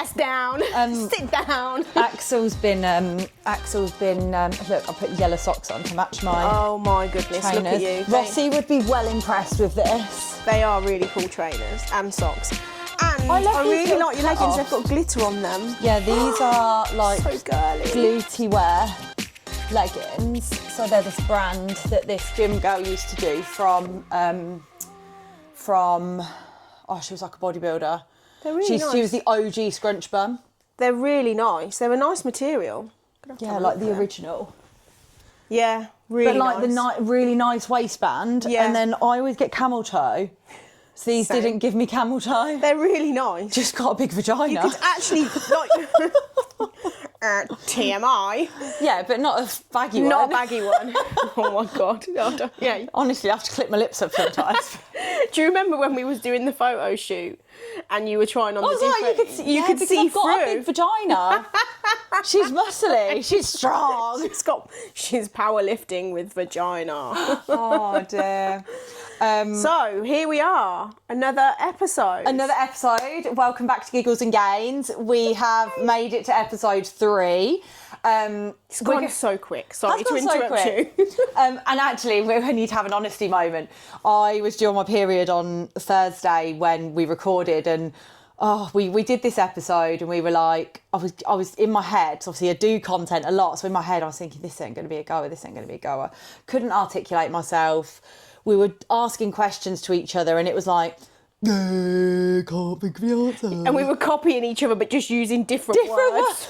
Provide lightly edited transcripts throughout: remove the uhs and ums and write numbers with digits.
ass down. Sit down. Axel's been look, I put yellow socks on to match my Oh my goodness, trainers. look at you. Rossi would be well impressed with this. They are really cool trainers and socks. And I love I these really little like your leggings, cut-offs. they've got glitter on them. Yeah, these are like So girly. glutey wear leggings. So they're this brand that this gym girl used to do from she was like a bodybuilder. They're really nice. She was the OG scrunch bum. They're really nice. They're a nice material. Yeah, like the original. Yeah, really But like nice. the really nice waistband. Yeah. And then I always get camel toe. So these Same. didn't give me camel toe. They're really nice. Just got a big vagina. You could actually, like, TMI. Yeah, but not a baggy one. Not a baggy one. Oh my God. Yeah. Honestly, I have to clip my lips up sometimes. Do you remember when we was doing the photo shoot and you were trying on I the was like, different... you could see I've got a big vagina. She's muscly. She's strong. She's powerlifting with vagina. Oh dear. So here we are, another episode. Another episode. Welcome back to Giggles and Gains. We have made it to episode 3. It's gone so quick. Sorry to interrupt you. And actually, we need to have an honesty moment. I was due on my period on Thursday when we recorded, and we did this episode, and we were like, I was in my head. Obviously, I do content a lot, so in my head, I was thinking, this ain't going to be a goer. This ain't going to be a goer. Couldn't articulate myself. We were asking questions to each other, and it was like, can't think of the answer. And we were copying each other, but just using different words.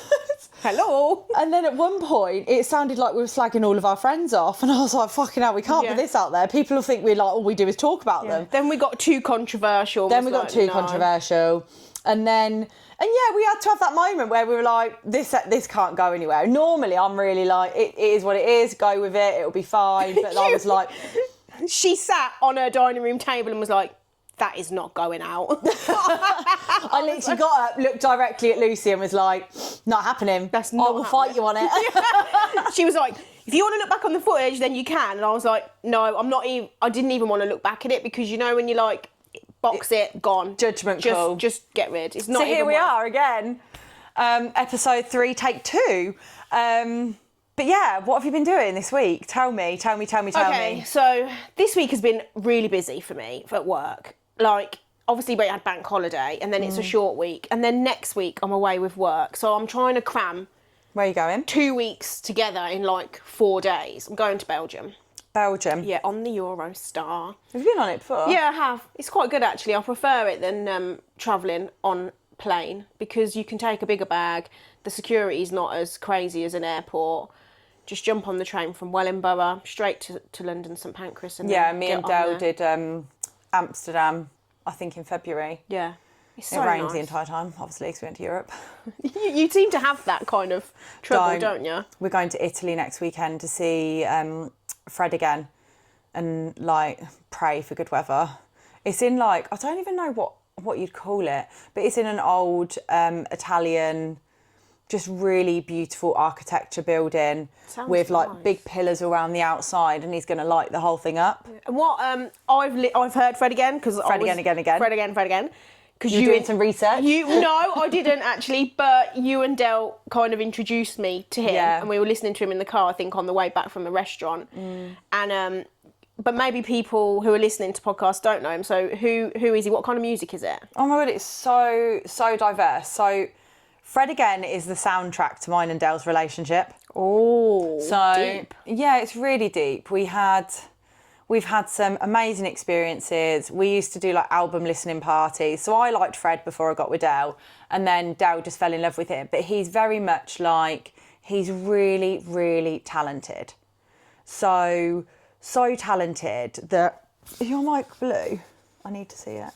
Hello. And then at one point, it sounded like we were slagging all of our friends off, and I was like, fucking hell, we can't put this out there. People will think we're like, all we do is talk about them. Then we got too controversial. Controversial. And then, we had to have that moment where we were like, this can't go anywhere. Normally, I'm really like, it is what it is, go with it, it'll be fine. But I was like... She sat on her dining room table and was like, that is not going out. I literally got up, looked directly at Lucy and was like, not happening. That's not I will fight you on it. She was like, if you want to look back on the footage, then you can. And I was like, no, I'm not even, I didn't even want to look back at it because you know when you like, box it, gone. Judgment call. Just get rid. It's not So even here we worth. are again. Episode 3, take 2. But yeah, what have you been doing this week? Tell me. Okay, so this week has been really busy for me at work. Like, obviously we had bank holiday and then it's a short week. And then next week I'm away with work. So I'm trying to cram... Where are you going? 2 weeks together in like 4 days. I'm going to Belgium. Belgium? Yeah, on the Eurostar. Have you been on it before? Yeah, I have. It's quite good actually. I prefer it than travelling on plane because you can take a bigger bag. The security's not as crazy as an airport. Just jump on the train from Wellingborough straight to London St Pancras. And yeah, then me get and on Dale there. did Amsterdam, I think in February. Yeah. It's so it rains nice. the entire time, obviously, because we went to Europe. You seem to have that kind of trouble, don't you? We're going to Italy next weekend to see Fred again and, like, pray for good weather. It's in, like, I don't even know what you'd call it, but it's in an old Italian... just really beautiful architecture building with like nice. big pillars around the outside, and he's going to light the whole thing up. And what I've heard Fred again because Fred again. Because you're doing some research. No, I didn't actually, but you and Del kind of introduced me to him, and we were listening to him in the car. I think on the way back from the restaurant, and but maybe people who are listening to podcasts don't know him. So who is he? What kind of music is it? Oh my god, it's so diverse. So Fred Again is the soundtrack to mine and Dale's relationship. Oh, so deep. Yeah, it's really deep. We've had some amazing experiences. We used to do like album listening parties. So I liked Fred before I got with Dale, and then Dale just fell in love with him. But he's very much like, he's really, really talented. So talented that, is your mic blue? I need to see it.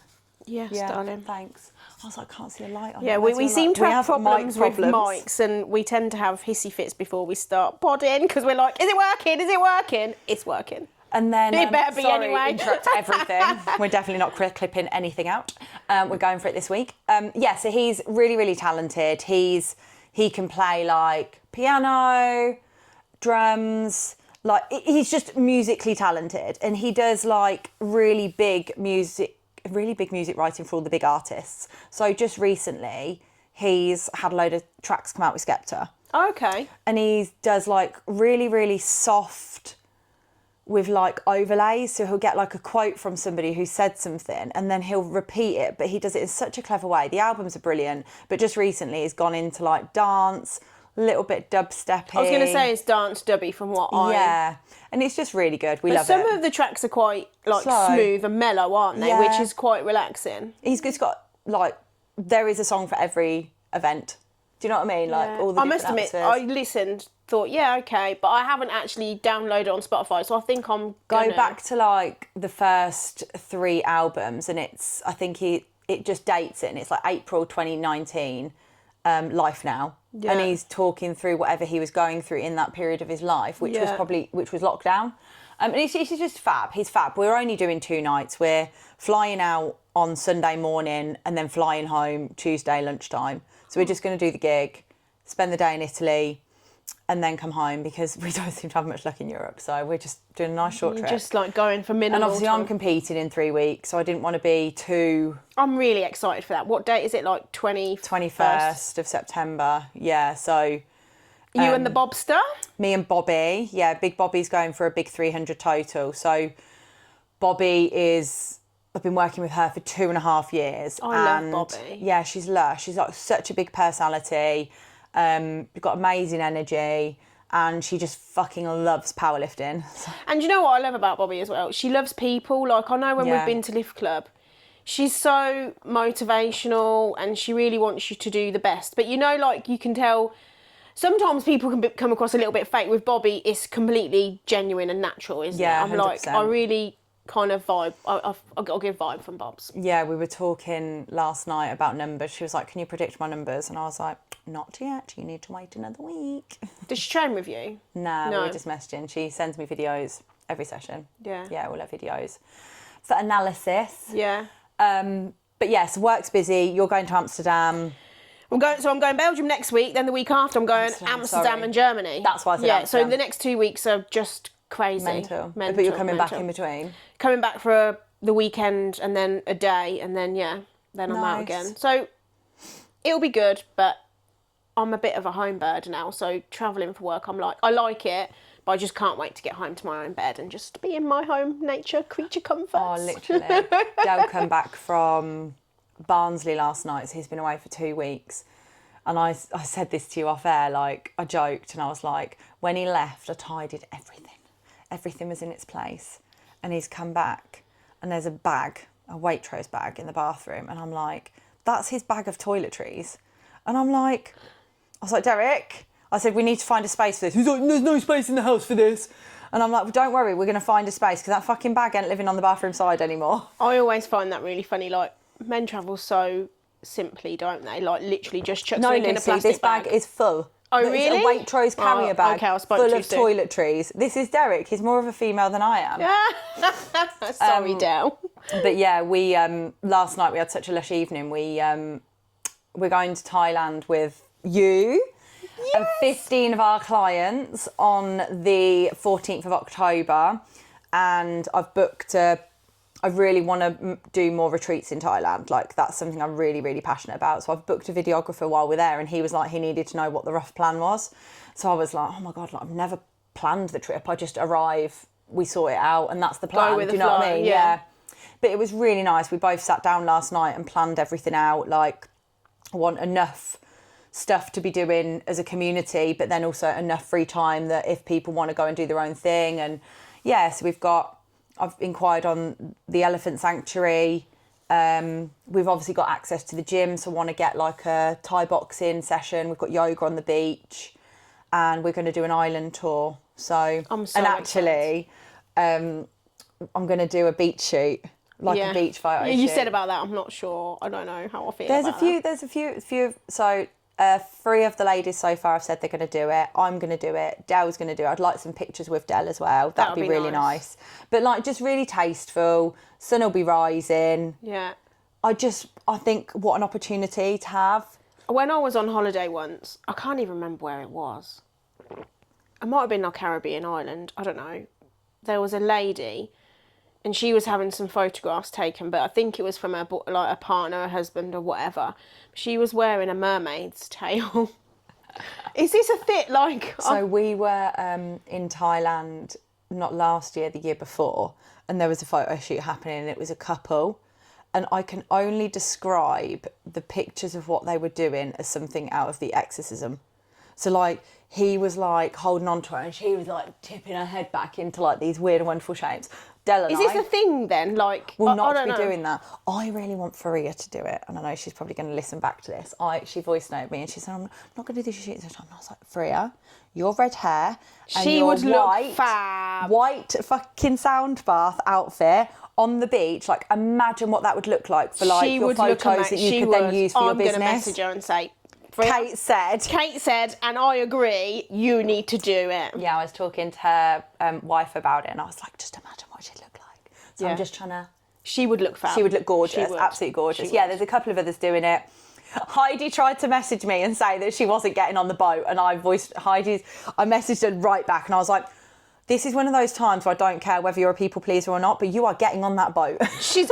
Yes, Yeah, darling. Thanks. I was like, can't see a light on it. Yeah, Where's we your seem light? to We have problems with problems. mics, and we tend to have hissy fits before we start podding because we're like, is it working? Is it working? It's working. And then It better be sorry, anyway. interrupt everything. We're definitely not clipping anything out. We're going for it this week. So he's really, really talented. He can play like piano, drums. Like, he's just musically talented, and he does like really big music writing for all the big artists. So just recently, he's had a load of tracks come out with Skepta. Okay. And he does like really, really soft with like overlays. So he'll get like a quote from somebody who said something and then he'll repeat it, but he does it in such a clever way. The albums are brilliant, but just recently he's gone into like dance, a little bit dubsteppy. I was going to say it's dance dubby from what Yeah, and it's just really good. We love it. Some of the tracks are quite like smooth and mellow, aren't they? Yeah. Which is quite relaxing. He's got like, there is a song for every event. Do you know what I mean? Like all the I must admit, atmospheres. I listened, thought, yeah, okay, but I haven't actually downloaded it on Spotify, so I think I'm gonna... Go back to like the first 3 albums, and I think it just dates it, and it's like April 2019, Life Now, and he's talking through whatever he was going through in that period of his life, which was lockdown. And he's just fab. He's fab. We're only doing 2 nights. We're flying out on Sunday morning and then flying home Tuesday lunchtime. So we're just going to do the gig, spend the day in Italy, and then come home because we don't seem to have much luck in Europe. So we're just doing a nice short trip. Just like going for minimal. And obviously I'm competing in 3 weeks, so I didn't want to be too... I'm really excited for that. What date is it? Like 21st of September. Yeah, so... You and the Bobster? Me and Bobby. Yeah, Big Bobby's going for a big 300 total. So Bobby is... I've been working with her for 2.5 years. I love Bobby. Yeah, she's lush. She's like such a big personality. Got amazing energy. And she just fucking loves powerlifting. And you know what I love about Bobby as well? She loves people. Like, I know when we've been to Lift Club, she's so motivational and she really wants you to do the best. But you know, like, you can tell... Sometimes people can come across a little bit fake. With Bobby, it's completely genuine and natural, isn't it? I'm 100%. like, I really kind of vibe. I'll give vibe from Bob's. Yeah, we were talking last night about numbers. She was like, can you predict my numbers? And I was like, not yet. You need to wait another week. Does she train with you? No, we were just messaging. She sends me videos every session. Yeah. Yeah, all her videos. For analysis. Yeah. But yes, work's busy. You're going to Amsterdam. I'm going Belgium next week. Then the week after, I'm going Amsterdam and Germany. That's why I said So Amsterdam. the next 2 weeks are just crazy. Mental. But you're coming back in between. Coming back for the weekend and then a day and then then I'm out again. So it'll be good, but I'm a bit of a home bird now. So travelling for work, I like it, but I just can't wait to get home to my own bed and just be in my home nature creature comforts. Oh, literally. Dale come back from Barnsley last night, so he's been away for 2 weeks. And I said this to you off air, like, I joked and I was like, when he left, I tidied everything. Everything was in its place. And he's come back and there's a Waitrose bag in the bathroom. And I'm like, that's his bag of toiletries. And I was like, Derek, I said, we need to find a space for this. He's like, there's no space in the house for this. And I'm like, well, don't worry, we're going to find a space because that fucking bag ain't living on the bathroom side anymore. I always find that really funny, like, men travel so simply, don't they? Like, literally just chuck something in a plastic this bag is full. Oh, It's really? a Waitrose carrier bag full of soon. toiletries. This is Derek. He's more of a female than I am. Sorry, Del. But yeah, we last night we had such a lush evening. We're going to Thailand with you and 15 of our clients on the 14th of October. And I've booked I really want to do more retreats in Thailand. Like, that's something I'm really, really passionate about. So I've booked a videographer while we're there, and he was like, he needed to know what the rough plan was. So I was like, oh my God, like, I've never planned the trip. I just arrive, we sort it out, and that's the plan. Do you know what I mean? Yeah. But it was really nice. We both sat down last night and planned everything out. Like, I want enough stuff to be doing as a community, but then also enough free time that if people want to go and do their own thing. And yeah, so I've inquired on the elephant sanctuary. We've obviously got access to the gym, so I want to get like a Thai boxing session. We've got yoga on the beach, and we're going to do an island tour. So I'm excited. I'm going to do a beach shoot, a beach photo shoot. You said about that. I'm not sure. I don't know how I feel. There's a few. So 3 of the ladies so far have said they're going to do it. I'm going to do it. Del's going to do it. I'd like some pictures with Del as well. That'd be really nice. But like, just really tasteful. Sun will be rising. Yeah. I think what an opportunity to have. When I was on holiday once, I can't even remember where it was. It might have been a Caribbean island. I don't know. There was a lady and she was having some photographs taken, but I think it was from her like a partner, a husband, or whatever. She was wearing a mermaid's tail. Is this a thing? Like, so we were in Thailand not last year, the year before, and there was a photo shoot happening, and it was a couple, and I can only describe the pictures of what they were doing as something out of The Exorcism. So like, he was like holding on to her and she was like tipping her head back into like these weird and wonderful shapes. Della and is this a thing then? Like, will not be doing that. I really want Faria to do it, and I know she's probably going to listen back to this. She voice noted me and she said, I'm not going to do shoots this time. And I was like, Faria, your red hair and she your would look fab. White fucking sound bath outfit on the beach. Like, imagine what that would look like for like your photos that you could then use for your business. I'm going to message her and say, Kate said, and I agree, you need to do it. Yeah, I was talking to her wife about it, and I was like, just imagine what she'd look like. So I'm just trying to... She would look fab. She would look gorgeous, absolutely gorgeous. Yeah, there's a couple of others doing it. Heidi tried to message me and say that she wasn't getting on the boat, and I messaged her right back, and I was like, this is one of those times where I don't care whether you're a people pleaser or not, but you are getting on that boat. She's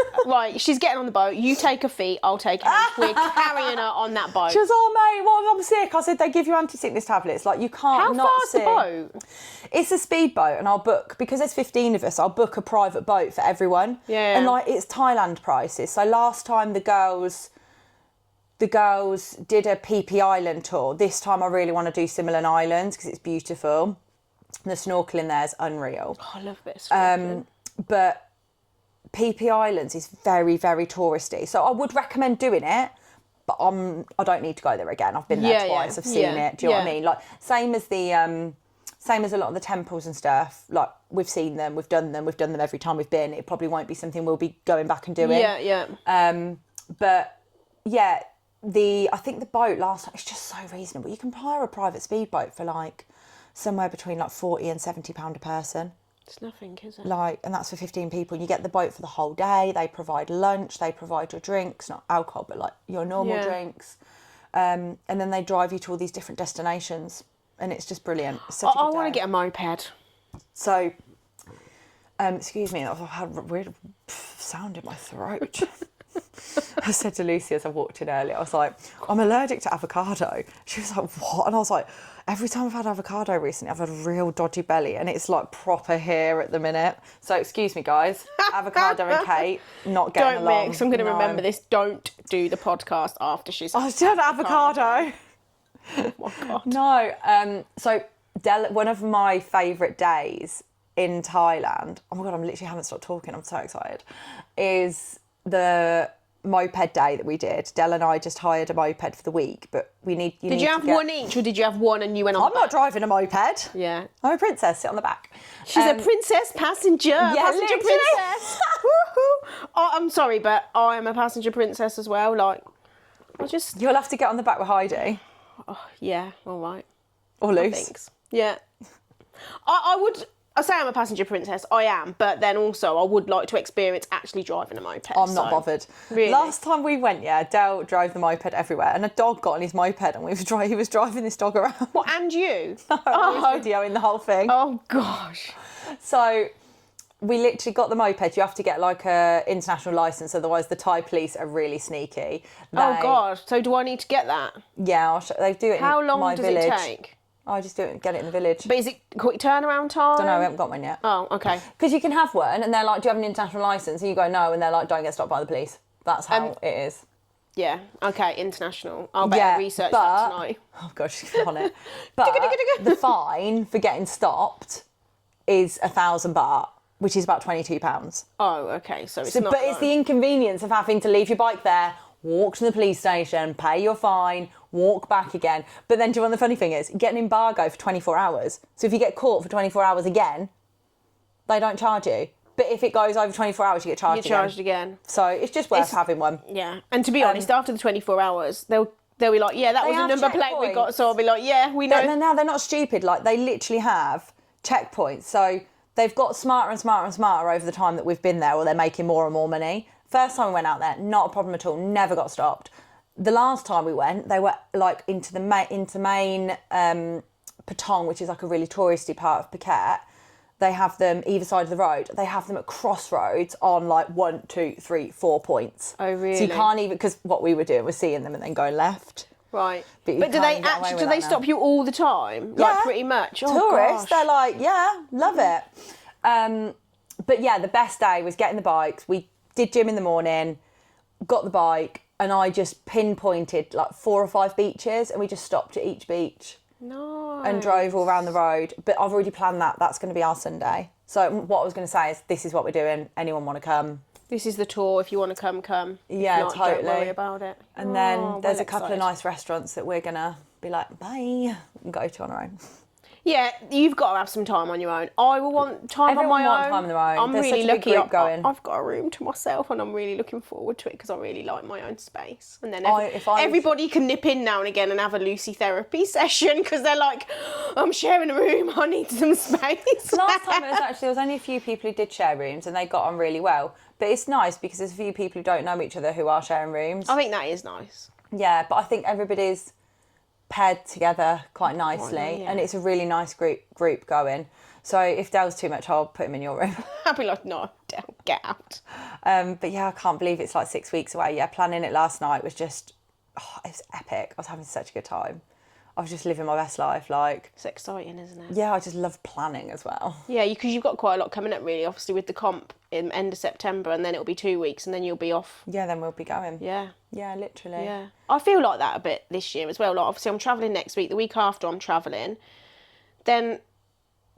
getting on the boat. You take her feet, I'll take her. We're carrying her on that boat. She was, oh mate, what if I'm sick? I said, they give you anti-sickness tablets. Like, you can't not sick. How far's the boat? It's a speedboat, and I'll book, because there's 15 of us, I'll book a private boat for everyone. Yeah. And like, it's Thailand prices. So last time the girls did a PP Island tour. This time I really want to do Similan Islands because it's beautiful. The snorkeling there is unreal. Oh, I love this. But PP Islands is very, very touristy. So I would recommend doing it, but I don't need to go there again. I've been there twice. I've seen it. Do you know what I mean? Like, same as a lot of the temples and stuff. Like, we've seen them, we've done them every time we've been. It probably won't be something we'll be going back and doing. But yeah, I think the boat last time, it's just so reasonable. You can hire a private speedboat for like somewhere between like £40 and £70 a person. It's nothing, is it? Like, and that's for 15 people. You get the boat for the whole day. They provide lunch. They provide your drinks, not alcohol, but like your normal drinks. And then they drive you to all these different destinations, and it's just brilliant. It's such a good I want to get a moped. So, excuse me, I've had a weird sound in my throat. I said to Lucy as I walked in earlier, I was like, I'm allergic to avocado. She was like, what? And I was like, every time I've had avocado recently, I've had a real dodgy belly, and it's like proper here at the minute. So excuse me, guys. Avocado and Kate not getting along. Don't mix. I'm going to remember this. Don't do the podcast after she's I still had avocado. Oh my God. No. So one of my favourite days in Thailand, oh my God, I literally haven't stopped talking. I'm so excited, is the moped day that we did. Del and I just hired a moped for the week, but Did you have one each, or did you have one and you went on? I'm not driving a moped. Yeah. I'm a princess, sit on the back. She's a princess passenger. Yeah, passenger literally. princess. Oh, I'm sorry, but I am a passenger princess as well. Like, You'll have to get on the back with Heidi. Oh, yeah, all right. Or Luce. Thanks. Yeah. I say I'm a passenger princess, I am, but then also I would like to experience actually driving a moped. I'm not bothered. Really? Last time we went, Del drove the moped everywhere, and a dog got on his moped, and he was driving this dog around. What, and you? I was videoing the whole thing. Oh, gosh. So we literally got the moped. You have to get like a international licence, otherwise the Thai police are really sneaky. Oh, God. So do I need to get that? Yeah, they do it How in long my does village. it take? I just do it and get it in the village. But is it quick turnaround time? Don't know, we haven't got one yet. Oh, okay. Because you can have one, and they're like, do you have an international licence? And you go, no, and they're like, don't get stopped by the police. That's how it is. Yeah, okay, international. I'll better research that tonight. Oh, God, she's on it. But the fine for getting stopped is 1,000 baht, which is about £22. Oh, okay, so it's not... But it's the inconvenience of having to leave your bike there, walk to the police station, pay your fine, walk back again. But then, do you know what the funny thing is? You get an embargo for 24 hours. So if you get caught for 24 hours again, they don't charge you. But if it goes over 24 hours, you get charged again. You're charged again. So it's just worth having one. Yeah. And to be honest, after the 24 hours, they'll be like, yeah, that was a number plate we got. So I'll be like, yeah, we know. Now they're not stupid. Like, they literally have checkpoints. So they've got smarter and smarter and smarter over the time that we've been there, or they're making more and more money. First time we went out there, not a problem at all, never got stopped. The last time we went, they were like into main Patong, which is like a really touristy part of Phuket, they have them either side of the road. They have them at crossroads on like 1, 2, 3, 4 points. Oh, really? So you can't even, because what we were doing was seeing them and then going left. Right. But do they actually, do they stop you all the time? Yeah. Like pretty much? Oh, tourists, gosh. they're like, yeah, love it. But yeah, the best day was getting the bikes. We did gym in the morning, got the bike, and I just pinpointed like 4 or 5 beaches, and we just stopped at each beach. Nice. And drove all around the road. But I've already planned that. That's going to be our Sunday. So what I was going to say is, this is what we're doing. Anyone want to come? This is the tour. If you want to come, come. Yeah, if not, totally. Don't worry about it. And then there's a couple of nice restaurants that we're going to be like, bye, and go to on our own. Yeah, you've got to have some time on your own. I will want time Everyone on my want own. time on their own. I'm There's really such a big lucky. group going. I've got a room to myself, and I'm really looking forward to it because I really like my own space. And then everybody can nip in now and again and have a Lucy therapy session because they're like, I'm sharing a room. I need some space. Last time there was only a few people who did share rooms, and they got on really well. But it's nice because there's a few people who don't know each other who are sharing rooms. I think that is nice. Yeah, but I think everybody's paired together quite nicely, yeah. and it's a really nice group going. So if Dale's too much, I'll put him in your room. I'll be like, no, get out. But yeah, I can't believe it's like 6 weeks away. Yeah, planning it last night was just, it was epic. I was having such a good time. I was just living my best life. Like, it's exciting, isn't it? Yeah, I just love planning as well. Yeah, because you've got quite a lot coming up, really. Obviously, with the comp in end of September, and then it'll be 2 weeks, and then you'll be off. Yeah, then we'll be going. Yeah. Yeah, literally. Yeah. I feel like that a bit this year as well. Like, obviously, I'm travelling next week. The week after, I'm travelling. Then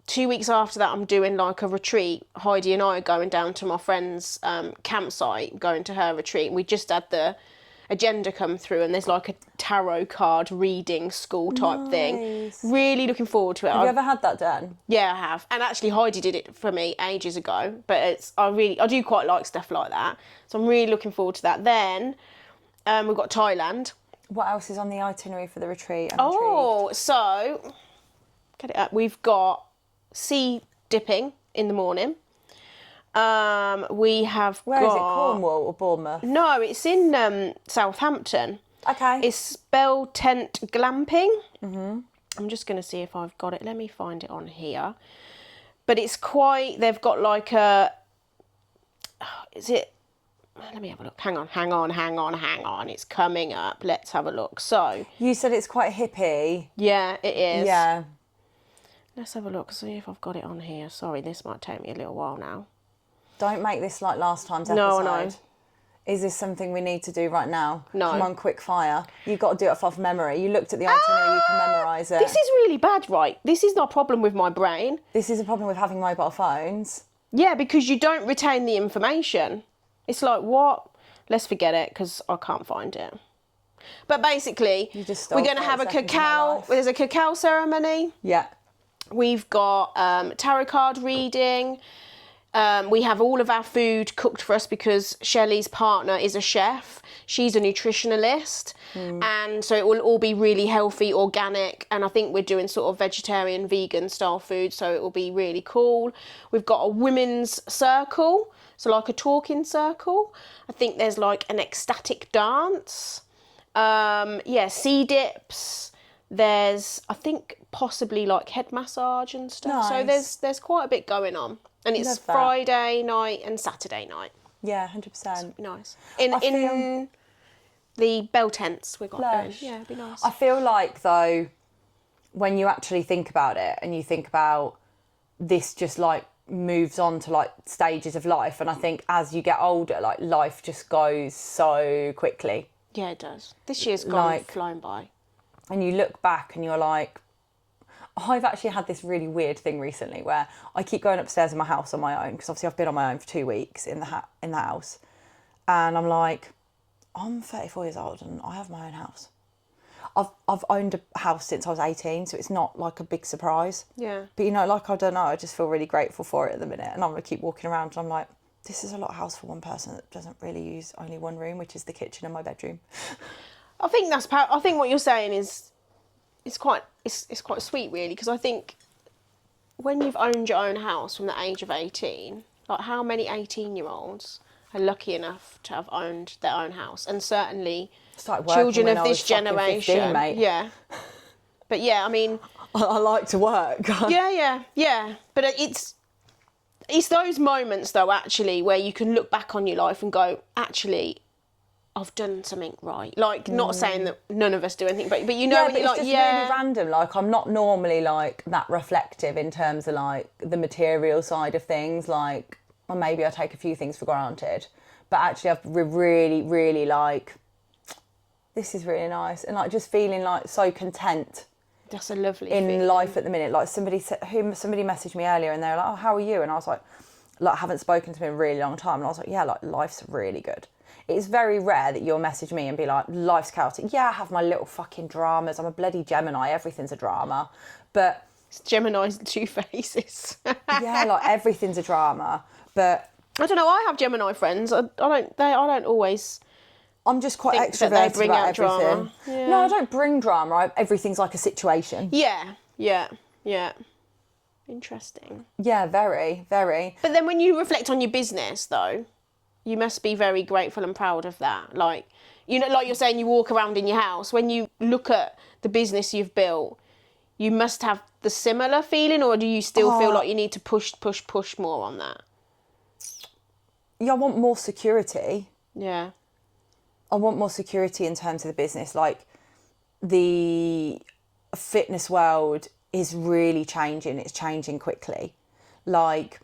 2 weeks after that, I'm doing like a retreat. Heidi and I are going down to my friend's campsite, going to her retreat. We just had the agenda come through, and there's like a tarot card reading school type thing. Really looking forward to it. Have you ever had that done? Yeah, I have. And actually Heidi did it for me ages ago, but I do quite like stuff like that. So I'm really looking forward to that. Then we've got Thailand. What else is on the itinerary for the retreat? So get it up. We've got sea dipping in the morning. We have Where is it? Cornwall or Bournemouth? No, it's in Southampton. Okay. It's Spell Tent Glamping. Mm-hmm. I'm just going to see if I've got it. Let me find it on here. But it's they've got like a, let me have a look. Hang on. It's coming up. Let's have a look. So. You said it's quite hippie. Yeah, it is. Yeah. Let's have a look, see if I've got it on here. Sorry, this might take me a little while now. Don't make this like last time's episode. No, I know. Is this something we need to do right now? No. Come on, quick fire. You've got to do it off memory. You looked at the itinerary, you can memorise it. This is really bad, right? This is not a problem with my brain. This is a problem with having mobile phones. Yeah, because you don't retain the information. It's like, what? Let's forget it, because I can't find it. But basically, we're going to have a cacao. There's a cacao ceremony. Yeah. We've got tarot card reading. We have all of our food cooked for us because Shelley's partner is a chef. She's a nutritionalist. And so it will all be really healthy, organic. And I think we're doing sort of vegetarian, vegan style food. So it will be really cool. We've got a women's circle. So like a talking circle. I think there's like an ecstatic dance. Sea dips. There's, I think, possibly like head massage and stuff. Nice. So there's quite a bit going on. And it's Friday night and Saturday night. Yeah, 100%. It'd be nice. In the bell tents we've got going. Yeah, it'd be nice. I feel like, though, when you actually think about it and you think about this just, like, moves on to, like, stages of life, and I think as you get older, like, life just goes so quickly. Yeah, it does. This year's gone flown by. And you look back and you're like, I've actually had this really weird thing recently where I keep going upstairs in my house on my own, because obviously I've been on my own for 2 weeks in the house, and I'm like, I'm 34 years old and I have my own house. I've owned a house since I was 18, so it's not like a big surprise. Yeah. But you know, like, I don't know, I just feel really grateful for it at the minute, and I'm gonna keep walking around and I'm like, this is a lot of house for one person that doesn't really use only one room, which is the kitchen and my bedroom. I think I think what you're saying is it's quite sweet, really, because I think when you've owned your own house from the age of 18, like, how many 18-year-olds are lucky enough to have owned their own house? And certainly children of this generation. 15, mate. Yeah. But yeah, I mean, I like to work. yeah. But it's those moments though, actually, where you can look back on your life and go, actually, I've done something right. Like, not saying that none of us do anything, but you know, when you're like, really random. Like, I'm not normally like that reflective in terms of like the material side of things. Like, or maybe I take a few things for granted, but actually I've really, really like, this is really nice, and like just feeling like so content. That's a lovely in feeling. life at the minute. Like somebody messaged me earlier, and they were like, "Oh, how are you?" And I was like, I haven't spoken to me in a really long time, and I was like, "Yeah, like life's really good." It's very rare that you'll message me and be like, "Life's chaotic." Yeah, I have my little fucking dramas. I'm a bloody Gemini. Everything's a drama, but Gemini's 2 faces. yeah, like everything's a drama. But I don't know. I have Gemini friends. I don't always. I'm just quite extroverted about everything. Yeah. No, I don't bring drama. Everything's like a situation. Yeah. Interesting. Yeah, very, very. But then when you reflect on your business, though, you must be very grateful and proud of that. Like, you know, like you're saying, you walk around in your house. When you look at the business you've built, you must have the similar feeling, or do you still feel like you need to push more on that? Yeah, I want more security. Yeah. I want more security in terms of the business. Like, the fitness world is really changing. It's changing quickly. Like,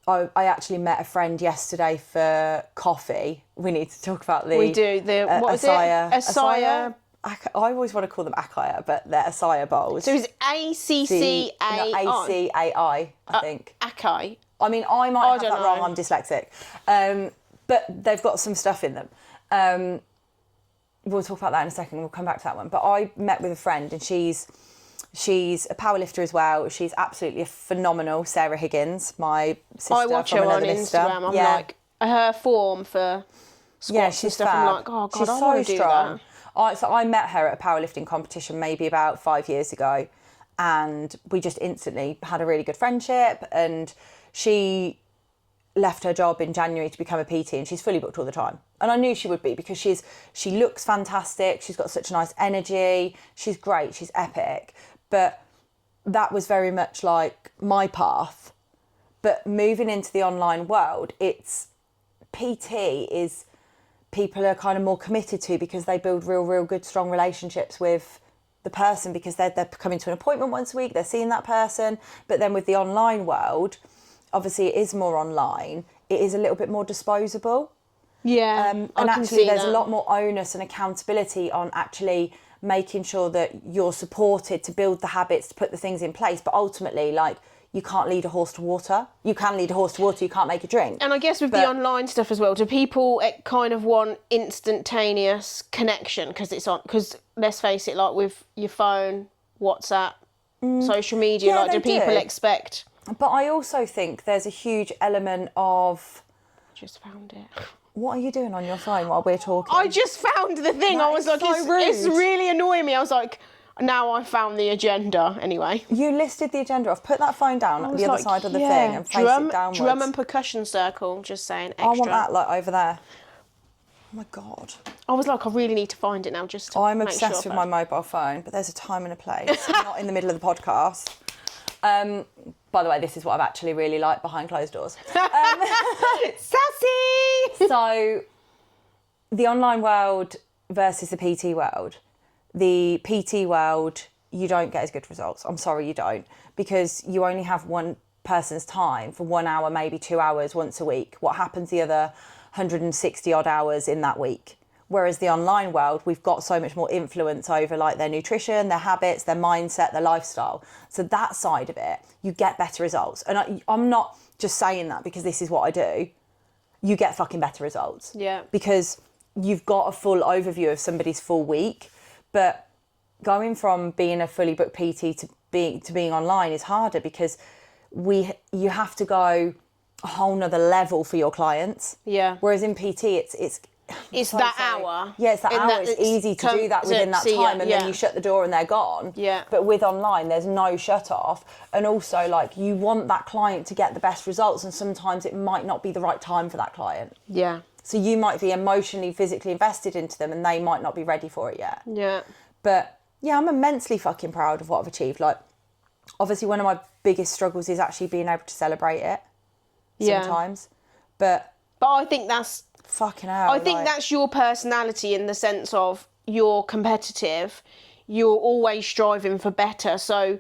I actually met a friend yesterday for coffee. We need to talk about the... We do. What is it? Acai. I always want to call them acai, but they're acai bowls. So it's ACCAI. ACAI, I think. Acai. I mean, I might have that wrong. I'm dyslexic. But they've got some stuff in them. We'll talk about that in a second. We'll come back to that one. But I met with a friend, and she's a powerlifter as well. She's absolutely phenomenal. Sarah Higgins, my sister. I watch her on Instagram. I'm like, her form for squats and stuff. Fab. I'm like, oh God, she's I so want to do strong. that. So I met her at a powerlifting competition maybe about 5 years ago, and we just instantly had a really good friendship. And she left her job in January to become a PT, and she's fully booked all the time. And I knew she would be, because she looks fantastic. She's got such a nice energy. She's great. She's epic. But that was very much like my path. But moving into the online world, it's PT is people are kind of more committed to, because they build real good, strong relationships with the person, because they're coming to an appointment once a week. They're seeing that person. But then with the online world, obviously it is more online. It is a little bit more disposable. Yeah, and actually there's a lot more onus and accountability on actually making sure that you're supported to build the habits, to put the things in place. But ultimately, like, you can't lead a horse to water. You can lead a horse to water, you can't make a drink. And I guess with the online stuff as well, do people kind of want instantaneous connection? Because let's face it, like with your phone, WhatsApp, social media, do people expect... But I also think there's a huge element of... Just found it. What are you doing on your phone while we're talking? I just found the thing. I was like, it's really annoying me. I was like, now I found the agenda anyway. You listed the agenda off. Put that phone down at the other side of the thing and face it downwards. Drum and percussion circle, just saying extra. I want that like over there. Oh my God. I was like, I really need to find it now just to I'm obsessed with my mobile phone, but there's a time and a place. Not in the middle of the podcast. By the way, this is what I've actually really liked behind closed doors. Sassy! So, the online world versus the PT world. The PT world, you don't get as good results. I'm sorry, you don't. Because you only have one person's time for 1 hour, maybe 2 hours once a week. What happens the other 160 odd hours in that week? Whereas the online world, we've got so much more influence over like their nutrition, their habits, their mindset, their lifestyle. So that side of it, you get better results. And I'm not just saying that because this is what I do. You get fucking better results. Yeah. Because you've got a full overview of somebody's full week. But going from being a fully booked PT to being online is harder, because you have to go a whole nother level for your clients. Yeah. Whereas in PT, it's that hour. Yeah, it's that hour. It's easy to do that within that time, and then you shut the door and they're gone. Yeah. But with online, there's no shut off. And also, like, you want that client to get the best results, and sometimes it might not be the right time for that client. Yeah. So you might be emotionally, physically invested into them, and they might not be ready for it yet. Yeah. But yeah, I'm immensely fucking proud of what I've achieved. Like, Obviously, one of my biggest struggles is actually being able to celebrate it sometimes. But I think that's... Fucking hell. I think that's your personality in the sense of you're competitive, you're always striving for better, so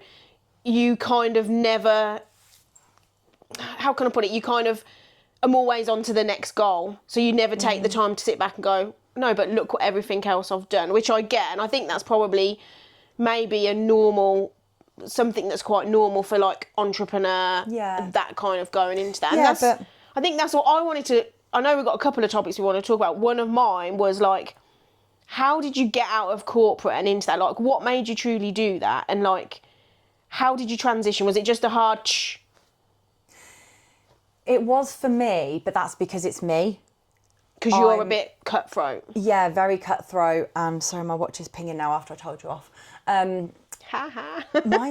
you kind of never... How can I put it? You kind of... I'm always on to the next goal. So you never take the time to sit back and go, no, but look what everything else I've done, which I get. And I think that's probably maybe something that's quite normal for like entrepreneur, that kind of going into that. And I think that's what I wanted to... I know we've got a couple of topics we want to talk about. One of mine was like, how did you get out of corporate and into that? Like, what made you truly do that? And like, how did you transition? Was it just a hard... It was for me, but that's because it's me. Because you're a bit cutthroat. Yeah, very cutthroat. And sorry, my watch is pinging now after I told you off. Mine's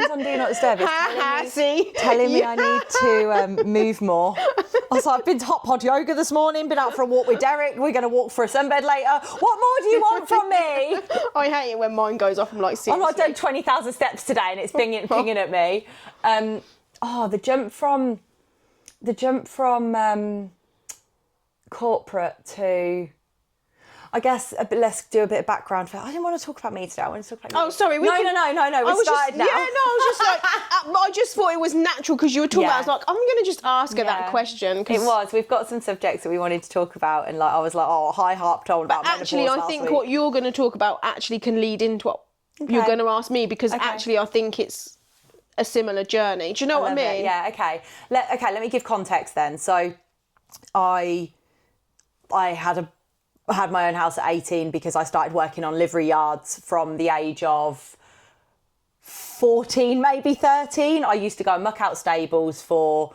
on Do Not Disturb. It's telling me I need to move more. I was like, I've been to hot pod yoga this morning, been out for a walk with Derek. We're going to walk for a sunbed later. What more do you want from me? I hate it when mine goes off. I'm like, seriously. I'm not done 20,000 steps today and it's pinging at me. The jump from corporate to... I guess let's do a bit of background. I didn't want to talk about me today. I want to talk about you. Oh, sorry. No. We started now. Yeah, no, I was just like... I just thought it was natural because you were talking about... I was like, I'm going to just ask her that question. It was. We've got some subjects that we wanted to talk about and like I was like, harped on about menopause actually, I think what you're going to talk about actually can lead into what you're going to ask me because actually I think it's a similar journey. Do you know what I mean? Yeah, okay. Let me give context then. So I had my own house at 18 because I started working on livery yards from the age of 14, maybe 13. I used to go and muck out stables for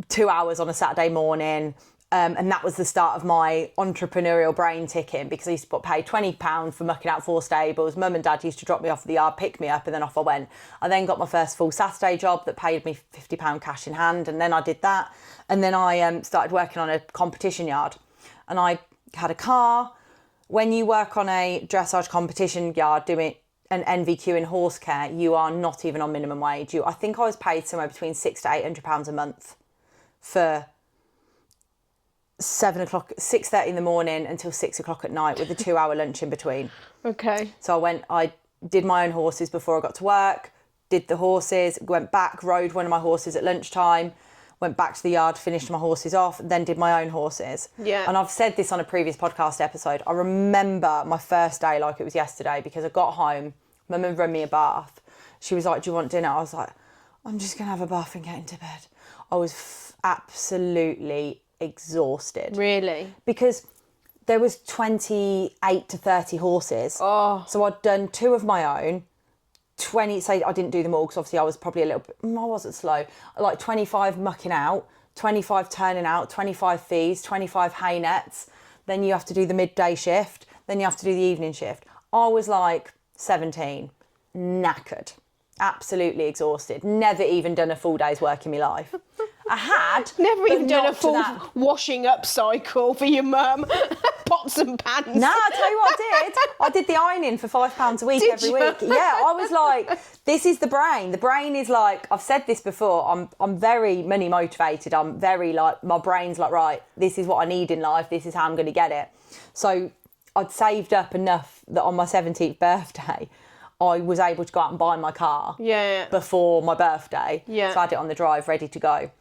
2 hours on a Saturday morning. And that was the start of my entrepreneurial brain ticking because I used to pay £20 for mucking out 4 stables. Mum and Dad used to drop me off at the yard, pick me up, and then off I went. I then got my first full Saturday job that paid me £50 cash in hand. And then I did that. And then I started working on a competition yard. And I had a car. When you work on a dressage competition yard doing an NVQ in horse care, you are not even on minimum wage. I think I was paid somewhere between £600 to £800 a month for 6:30 in the morning until 6 o'clock at night with a 2-hour lunch in between. Okay. So I did my own horses before I got to work, did the horses, went back, rode one of my horses at lunchtime, went back to the yard, finished my horses off, then did my own horses. Yeah. And I've said this on a previous podcast episode. I remember my first day like it was yesterday because I got home, Mum had run me a bath. She was like, do you want dinner? I was like, I'm just going to have a bath and get into bed. I was absolutely exhausted. Really? Because there was 28 to 30 horses. Oh. So I'd done 2 of my own. 20, say I didn't do them all because obviously I was probably a little bit, I wasn't slow, like 25 mucking out, 25 turning out, 25 fees, 25 hay nets, then you have to do the midday shift, then you have to do the evening shift. I was like 17, knackered, absolutely exhausted, never even done a full day's work in my life. I had never even done a full washing up cycle for your mum. Pots and pans. Nah, I'll tell you what I did. I did the ironing for £5 a week every week. Yeah, I was like, this is the brain. The brain is like, I've said this before, I'm very money motivated. I'm very like, my brain's like, right, this is what I need in life. This is how I'm going to get it. So I'd saved up enough that on my 17th birthday, I was able to go out and buy my car before my birthday. Yeah. So I had it on the drive, ready to go.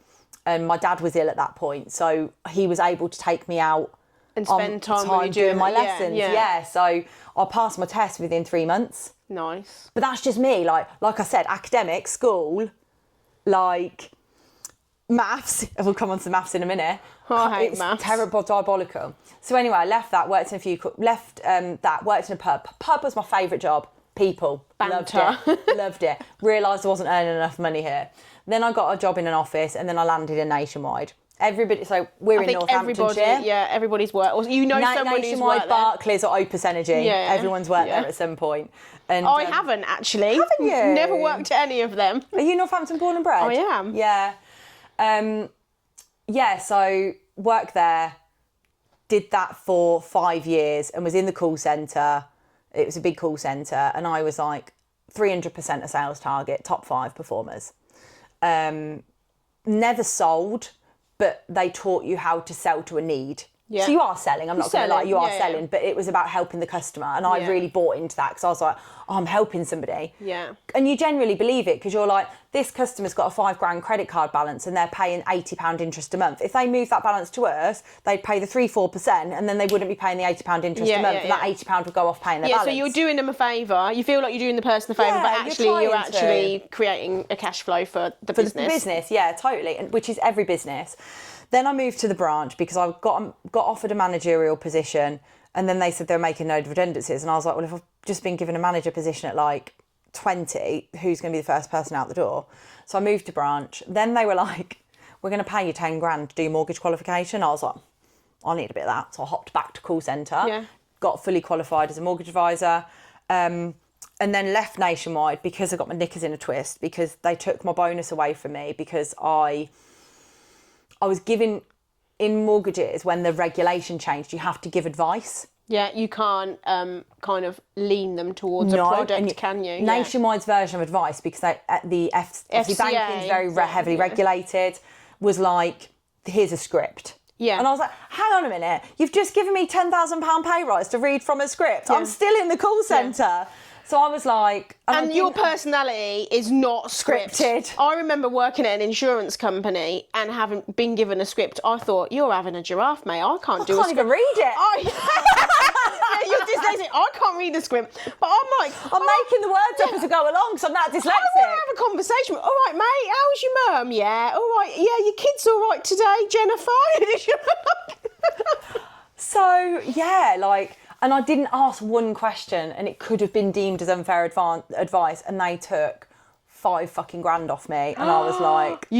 And my dad was ill at that point. So he was able to take me out and spend time with you doing my lessons. Yeah. So I passed my test within 3 months. Nice. But that's just me. Like I said, academic, school, like maths. We'll come on to maths in a minute. I hate it's maths. Terrible, diabolical. So anyway, I left that, worked in a pub. Pub was my favourite job. People. Banter. Loved it. Realised I wasn't earning enough money here. Then I got a job in an office and then I landed in Nationwide. Everybody, so we're in Northamptonshire. Everybody's worked. You know someone who's worked there. Barclays or Opus Energy. Yeah, everyone's worked there at some point. And I haven't actually. Haven't you? Never worked at any of them. Are you Northampton born and bred? I am. Yeah. So worked there, did that for 5 years and was in the call centre. It was a big call centre and I was like 300% of sales target, top 5 performers. never sold, but they taught you how to sell to a need. Yeah. So you are selling, I'm not going to lie, you are selling, yeah. but it was about helping the customer. And I really bought into that because I was like, oh, I'm helping somebody. Yeah. And you generally believe it because you're like, this customer's got a £5,000 credit card balance and they're paying £80 interest a month. If they move that balance to us, they'd pay the 3-4% and then they wouldn't be paying the £80 interest a month, and that £80 would go off paying their balance. So you're doing them a favour. You feel like you're doing the person a favour, but actually you're actually creating a cash flow for the business. For the business, yeah, totally, and which is every business. Then I moved to the branch because I got offered a managerial position, and then they said they were making no redundancies, and I was like, well, if I've just been given a manager position at like 20, who's going to be the first person out the door? So I moved to branch. Then they were like, we're going to pay you 10 grand to do your mortgage qualification. I was like, I need a bit of that. So I hopped back to call centre, got fully qualified as a mortgage advisor, and then left Nationwide because I got my knickers in a twist, because they took my bonus away from me because I was giving, in mortgages, when the regulation changed, you have to give advice. Yeah, you can't kind of lean them towards a product, can you? Nationwide's version of advice, because the FCA, banking is very heavily regulated, was like, here's a script. Yeah. And I was like, hang on a minute, you've just given me £10,000 pay rise to read from a script. I'm still in the call centre. Yeah. So I was like... And your personality is not scripted. I remember working at an insurance company and having been given a script. I thought, you're having a giraffe, mate. I can't do a script. I can't even read it. You're dyslexic. I can't read the script. But I'm like... I'm making the words up as I go along because I'm that dyslexic. I want to have a conversation. All right, mate, how's your mum? Yeah, all right. Yeah, your kid's all right today, Jennifer. So, yeah, like... And I didn't ask one question, and it could have been deemed as unfair advice, and they took $5 grand off me, and I was like...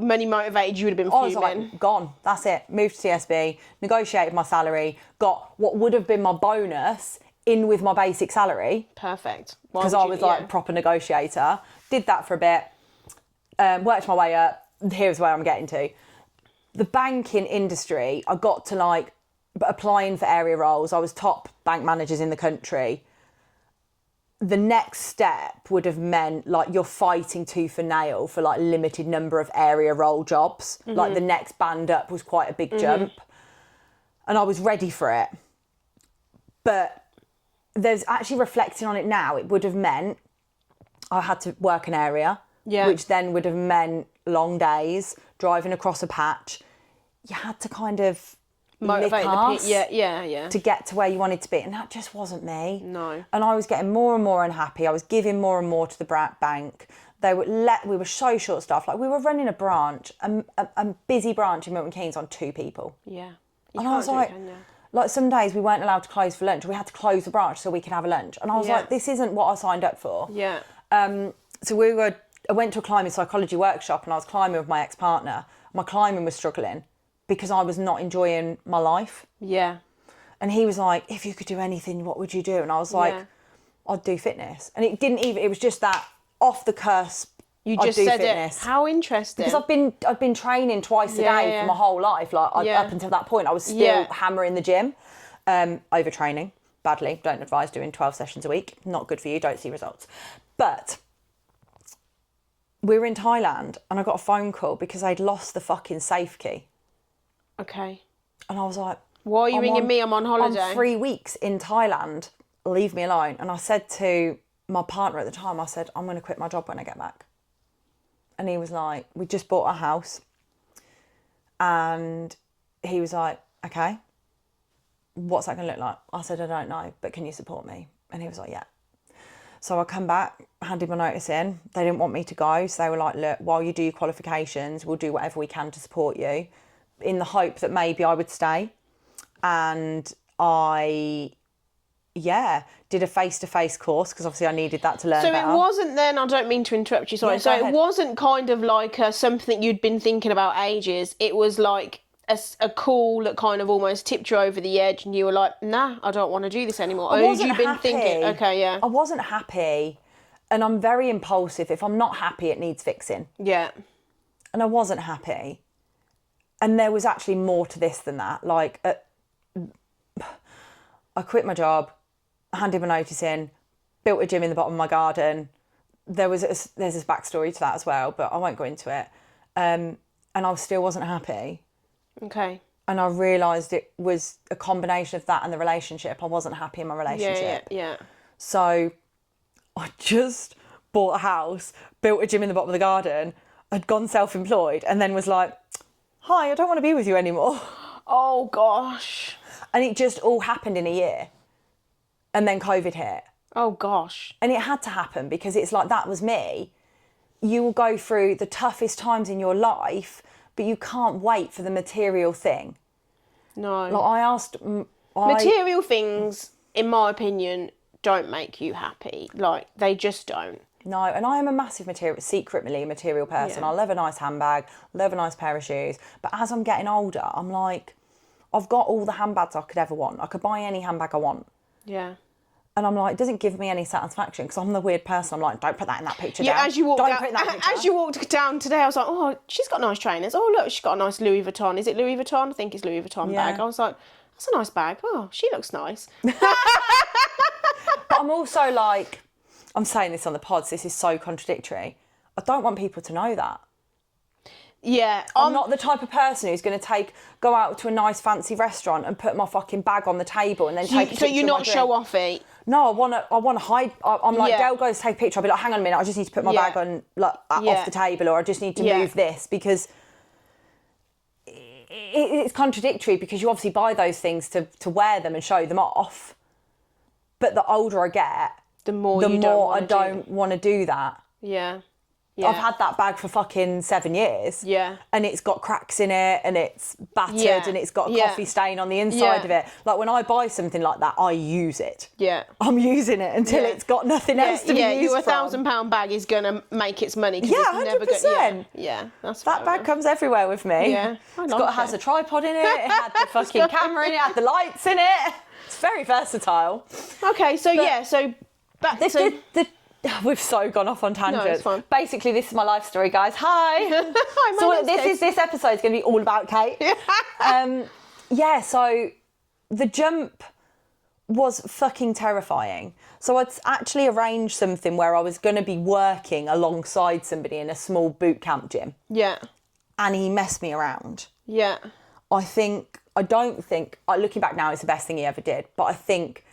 money motivated, you would have been fuming. I was like, gone, that's it. Moved to TSB, negotiated my salary, got what would have been my bonus in with my basic salary. Perfect. Because I was like proper negotiator. Did that for a bit, worked my way up. Here's where I'm getting to. The banking industry, I got to like... applying for area roles. I was top bank managers in the country. The next step would have meant like you're fighting tooth and nail for like limited number of area role jobs. Mm-hmm. Like the next band up was quite a big jump, and I was ready for it. But there's actually, reflecting on it now, it would have meant I had to work an area, which then would have meant long days, driving across a patch. You had to kind of motivate to get to where you wanted to be, and that just wasn't me. No. And I was getting more and more unhappy. I was giving more and more to the bank. We were so short staffed. Like, we were running a branch, a busy branch in Milton Keynes, on 2 people. Yeah. And I was like, some days we weren't allowed to close for lunch. We had to close the branch so we could have a lunch. And I was like, this isn't what I signed up for. Yeah. So I went to a climbing psychology workshop, and I was climbing with my ex-partner. My climbing was struggling because I was not enjoying my life. Yeah. And he was like, if you could do anything, what would you do? And I was like, I'd do fitness. And it was just that off the cusp. You just said fitness. It. How interesting. Because I've been training twice a day for my whole life. Like up until that point, I was still hammering the gym. Overtraining, badly. Don't advise doing 12 sessions a week. Not good for you, don't see results. But we were in Thailand, and I got a phone call because I'd lost the fucking safe key. Okay. And I was like, why are you ringing me? I'm on holiday. I'm 3 weeks in Thailand. Leave me alone. And I said to my partner at the time, I said, I'm going to quit my job when I get back. And he was like, we just bought a house. And he was like, okay, what's that going to look like? I said, I don't know, but can you support me? And he was like, yeah. So I come back, handed my notice in. They didn't want me to go. So they were like, look, while you do your qualifications, we'll do whatever we can to support you, in the hope that maybe I would stay. And I did a face-to-face course, because obviously I needed that to learn better. So it wasn't then, I don't mean to interrupt you, sorry. Yeah, so it wasn't kind of like something you'd been thinking about ages. It was like a call that kind of almost tipped you over the edge, and you were like, nah, I don't want to do this anymore. Or had you been thinking, okay, yeah. I wasn't happy, and I'm very impulsive. If I'm not happy, it needs fixing. Yeah. And I wasn't happy. And there was actually more to this than that. Like, I quit my job, handed my notice in, built a gym in the bottom of my garden, there's this backstory to that as well, but I won't go into it. And I still wasn't happy. Okay. And I realised it was a combination of that and the relationship. I wasn't happy in my relationship. Yeah. So I just bought a house, built a gym in the bottom of the garden, had gone self-employed, and then was like, hi, I don't want to be with you anymore. Oh, gosh. And it just all happened in a year. And then COVID hit. Oh, gosh. And it had to happen because it's like, that was me. You will go through the toughest times in your life, but you can't wait for the material thing. No. Like I asked... Material things, in my opinion, don't make you happy. Like, they just don't. No, and I am a secretly material person. Yeah. I love a nice handbag, love a nice pair of shoes. But as I'm getting older, I'm like, I've got all the handbags I could ever want. I could buy any handbag I want. Yeah. And I'm like, it doesn't give me any satisfaction because I'm the weird person. I'm like, don't put that in that picture Yeah, down. as you walked don't down, put that picture. as you walked down today, I was like, oh, she's got nice trainers. Oh, look, she's got a nice Louis Vuitton. Is it Louis Vuitton? I think it's Louis Vuitton bag. I was like, that's a nice bag. Oh, she looks nice. But I'm also like, I'm saying this on the pods, this is so contradictory. I don't want people to know that. Yeah. I'm not the type of person who's going to go out to a nice fancy restaurant and put my fucking bag on the table and then take a picture So you're of my not drink. show-offy? No, I want to hide. I'm like, Dale goes to take a picture. I'll be like, hang on a minute, I just need to put my bag on off the table, or I just need to move this, because it's contradictory, because you obviously buy those things to wear them and show them off. But the older I get, the more I don't want to do that. Yeah. I've had that bag for fucking 7 years. Yeah. And it's got cracks in it, and it's battered, and it's got a coffee stain on the inside of it. Like, when I buy something like that, I use it. Yeah. I'm using it until it's got nothing else to be used your from. £1,000 bag is going to make its money. Yeah, 100%. Yeah, that's that bag comes everywhere with me. Yeah, has a tripod in it. It had the fucking camera in it. It had the lights in it. It's very versatile. Okay, so back to... We've so gone off on tangents. No, it's fine. Basically, this is my life story, guys. Hi. Hi, so this episode is going to be all about Kate. So the jump was fucking terrifying. So I'd actually arranged something where I was going to be working alongside somebody in a small boot camp gym. Yeah. And he messed me around. Yeah. Looking back now, it's the best thing he ever did. But I think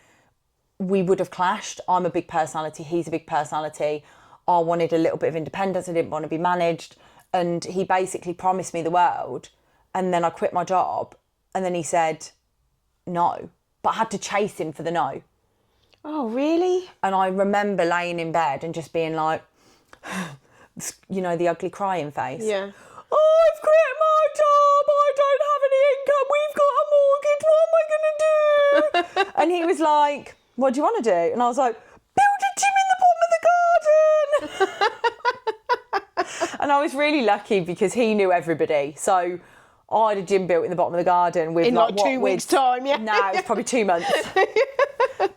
we would have clashed. I'm a big personality. He's a big personality. I wanted a little bit of independence. I didn't want to be managed. And he basically promised me the world. And then I quit my job. And then he said no. But I had to chase him for the no. Oh, really? And I remember laying in bed and just being like, you know, the ugly crying face. Yeah. Oh, I've quit my job. I don't have any income. We've got a mortgage. What am I going to do? And he was like, what do you want to do? And I was like, build a gym in the bottom of the garden. And I was really lucky because he knew everybody. So I had a gym built in the bottom of the garden with in like 2 weeks' time, yeah. No, it was probably 2 months.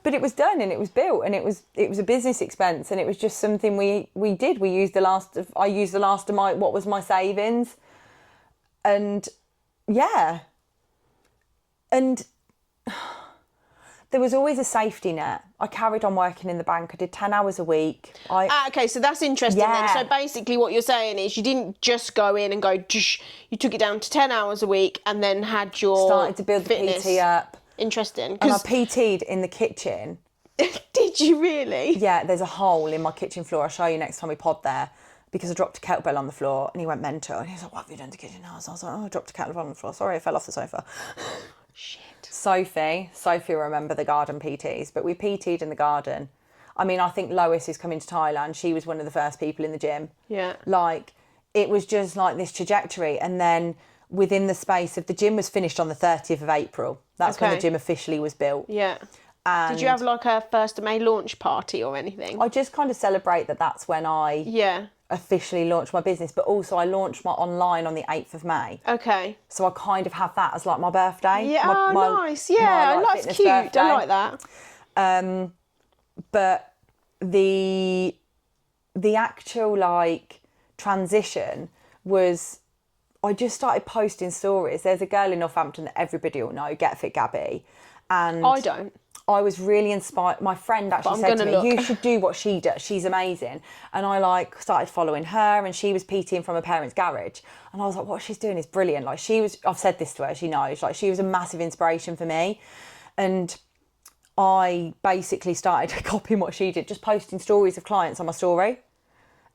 But it was done and it was built, and it was a business expense, and it was just something we did. I used the last of my savings. And yeah. And there was always a safety net. I carried on working in the bank. I did 10 hours a week. Okay, so that's interesting then. So basically what you're saying is you didn't just go in and go, you took it down to 10 hours a week and then had your started to build fitness. the PT up. Interesting. And I PT'd in the kitchen. Did you really? Yeah, there's a hole in my kitchen floor. I'll show you next time we pod there, because I dropped a kettlebell on the floor and he went mental. And he was like, what have you done to the kitchen house? I was like, oh, I dropped a kettlebell on the floor. Sorry, I fell off the sofa. Shit. Sophie will remember the garden PTs, but we PT'd in the garden. I mean, I think Lois is coming to Thailand. She was one of the first people in the gym. Yeah. Like, it was just like this trajectory. And then within the space of the gym was finished on the 30th of April. That's when the gym officially was built. Yeah. And did you have like a 1st of May launch party or anything? I just kind of celebrate that's when I officially launched my business, but also I launched my online on the 8th of May. Okay. So I kind of have that as like my birthday. Yeah, nice. Yeah, that's cute. Birthday. I like that. But the actual like transition was, I just started posting stories. There's a girl in Northampton that everybody will know, Get Fit Gabby. And I don't. I was really inspired. My friend actually said to me, you should do what she does. She's amazing. And I like started following her, and she was PTing from her parents' garage. And I was like, what she's doing is brilliant. Like I've said this to her, she knows, like she was a massive inspiration for me. And I basically started copying what she did, just posting stories of clients on my story.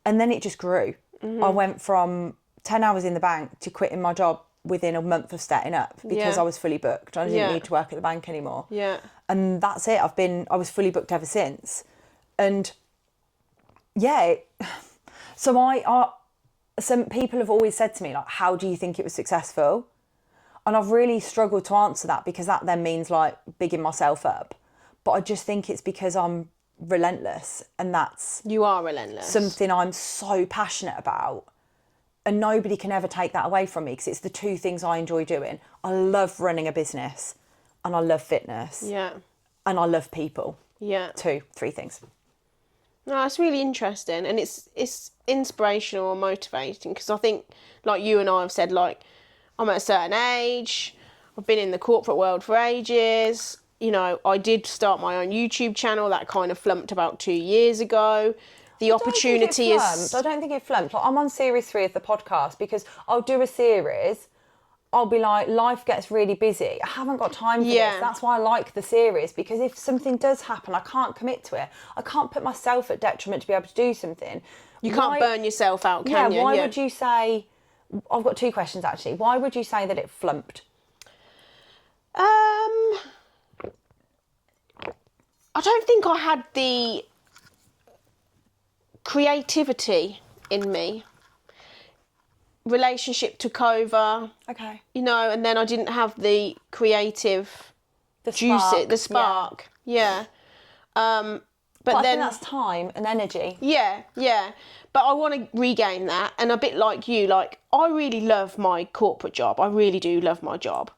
And then it just grew. I went from 10 hours in the bank to quitting my job within a month of setting up because I was fully booked. I didn't need to work at the bank anymore. Yeah. And that's it. I was fully booked ever since. And yeah, so some people have always said to me, like, how do you think it was successful? And I've really struggled to answer that because that then means like bigging myself up. But I just think it's because I'm relentless, and that's... You are relentless. Something I'm so passionate about. And nobody can ever take that away from me because it's the two things I enjoy doing. I love running a business and I love fitness. Yeah. And I love people. Yeah. 3 things. No, it's really interesting, and it's inspirational and motivating because I think, like you and I have said, like, I'm at a certain age, I've been in the corporate world for ages, you know, I did start my own YouTube channel that kind of flumped about 2 years ago. The opportunity is... I don't think it flumped. Like, I'm on series 3 of the podcast because I'll do a series, I'll be like, life gets really busy. I haven't got time for this. That's why I like the series, because if something does happen, I can't commit to it. I can't put myself at detriment to be able to do something. You can't burn yourself out, can you? Why would you say... I've got 2 questions, actually. Why would you say that it flumped? I don't think I had the creativity in me. Relationship took over. Okay. You know, and then I didn't have the creative the spark. Yeah. But then I think that's time and energy. Yeah. But I want to regain that, and a bit like you, like, I really love my corporate job. I really do love my job.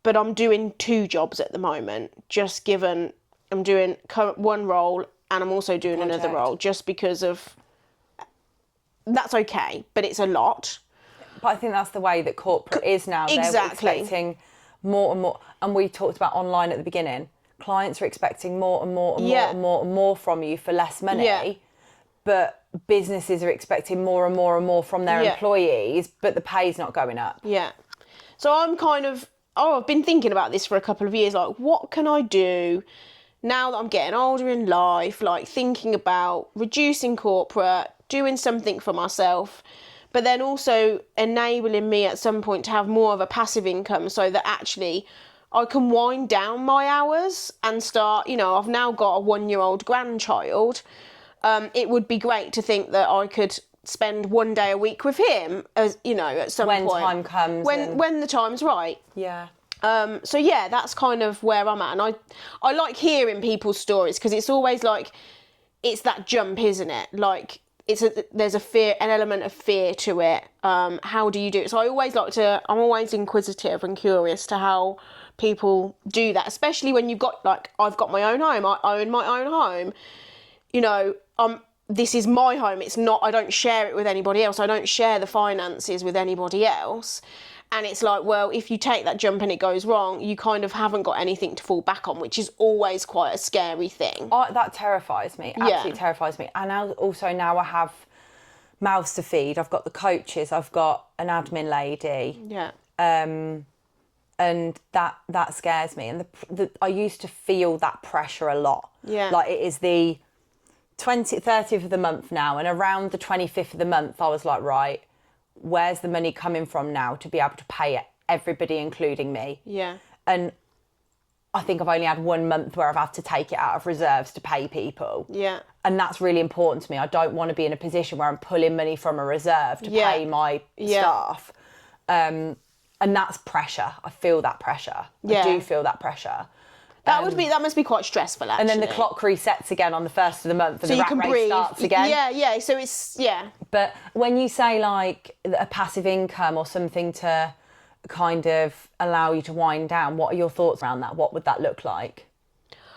But I'm doing 2 jobs at the moment, just given I'm doing one role and I'm also doing another role, just because of... That's okay, but it's a lot. But I think that's the way that corporate is now. Exactly. They're expecting more and more. And we talked about online at the beginning. Clients are expecting more and more and more and more and more from you for less money. Yeah. But businesses are expecting more and more and more from their employees, but the pay's not going up. Yeah. So I'm kind of... I've been thinking about this for a couple of years. Like, what can I do now that I'm getting older in life? Like, thinking about reducing corporate, doing something for myself, but then also enabling me at some point to have more of a passive income so that actually I can wind down my hours and start, you know, I've now got a 1-year-old grandchild. It would be great to think that I could spend 1 day a week with him, as you know, at some point. When time comes. When the time's right. Yeah. So yeah, that's kind of where I'm at. And I like hearing people's stories because it's always like, it's that jump, isn't it? Like, there's an element of fear to it. How do you do it? So I'm always inquisitive and curious to how people do that, especially when you've got, like, I've got my own home, I own my own home. You know, this is my home. It's not, I don't share it with anybody else. I don't share the finances with anybody else. And it's like, well, if you take that jump and it goes wrong, you kind of haven't got anything to fall back on, which is always quite a scary thing. That terrifies me. Absolutely terrifies me. And now I have mouths to feed. I've got the coaches. I've got an admin lady. Yeah. And that scares me. And I used to feel that pressure a lot. Yeah. Like, it is the 30th of the month now, and around the 25th of the month, I was like, right, where's the money coming from now to be able to pay everybody, including me? Yeah. And I think I've only had 1 month where I've had to take it out of reserves to pay people. Yeah. And that's really important to me. I don't want to be in a position where I'm pulling money from a reserve to pay my staff. And that's pressure. I feel that pressure. I do feel that pressure. That must be quite stressful, actually. And then the clock resets again on the 1st of the month, and so the rat race starts again. Yeah. So it's But when you say, like, a passive income or something to kind of allow you to wind down, what are your thoughts around that? What would that look like?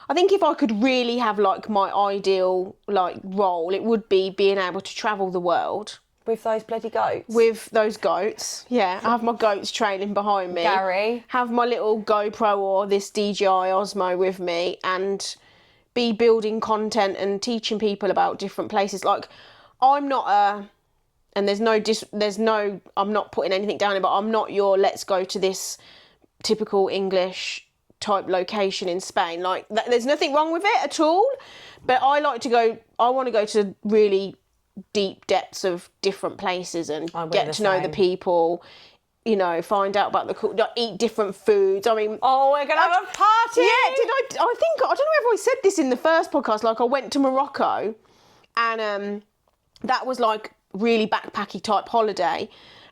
I think if I could really have, like, my ideal, like, role, it would be being able to travel the world. With those bloody goats? With those goats, yeah. I have my goats trailing behind me. Gary. Have my little GoPro or this DJI Osmo with me and be building content and teaching people about different places. Like, I'm not and I'm not putting anything down here, but I'm not your let's go to this typical English type location in Spain. Like, there's nothing wrong with it at all, but I want to go to really deep depths of different places and get to know the people, you know, find out about eat different foods. I mean, we're gonna have a party. Yeah, I don't know if I said this in the first podcast. Like, I went to Morocco, and that was like really backpacky type holiday,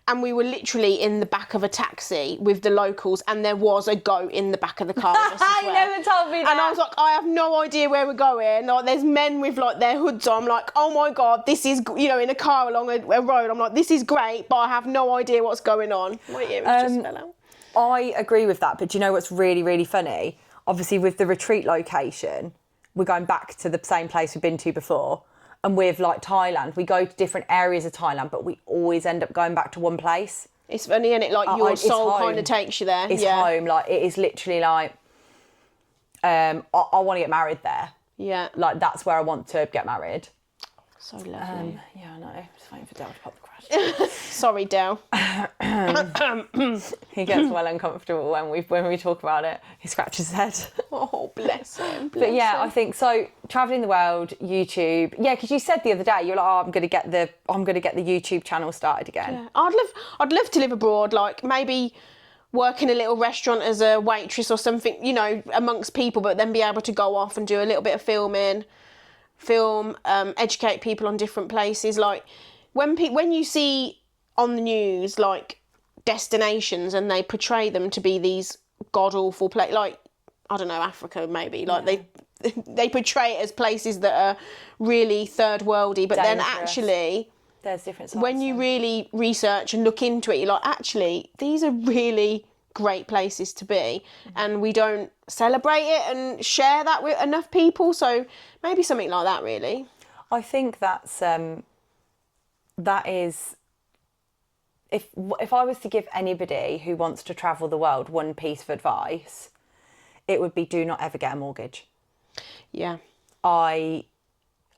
and we were literally in the back of a taxi with the locals, and there was a goat in the back of the car with us as well. You never told me that. And I was like, I have no idea where we're going. Like, there's men with like their hoods on. I'm like, oh my God, this is, you know, in a car along a road. I'm like, this is great, but I have no idea what's going on. My ears just fell out. I agree with that, but do you know what's really, really funny? Obviously, with the retreat location, we're going back to the same place we've been to before. And with like Thailand, we go to different areas of Thailand, but we always end up going back to one place. It's funny, isn't it? Like, your soul kind of takes you there. It's home. Like, it is literally like, I want to get married there. Yeah. Like, that's where I want to get married. So lovely. Yeah, I know. Just waiting for Dale to pop the crash. Sorry, Dale. He gets well uncomfortable when we talk about it. He scratches his head. Oh, bless him. But yeah, I think so. Traveling the world, YouTube. Yeah, because you said the other day, you're like, I'm going to get the YouTube channel started again. Yeah. I'd love to live abroad. Like, maybe work in a little restaurant as a waitress or something, you know, amongst people, but then be able to go off and do a little bit of filming, educate people on different places. Like, when you see on the news like destinations and they portray them to be these god awful places, like, I don't know, Africa maybe, like they portray it as places that are really third worldy, but dangerous. Then actually there's different sides. When you really research and look into it, you're like, actually, these are really great places to be, and we don't celebrate it and share that with enough people. So maybe something like that, really. I think that's that is, if I was to give anybody who wants to travel the world one piece of advice, it would be, do not ever get a mortgage. Yeah. I'm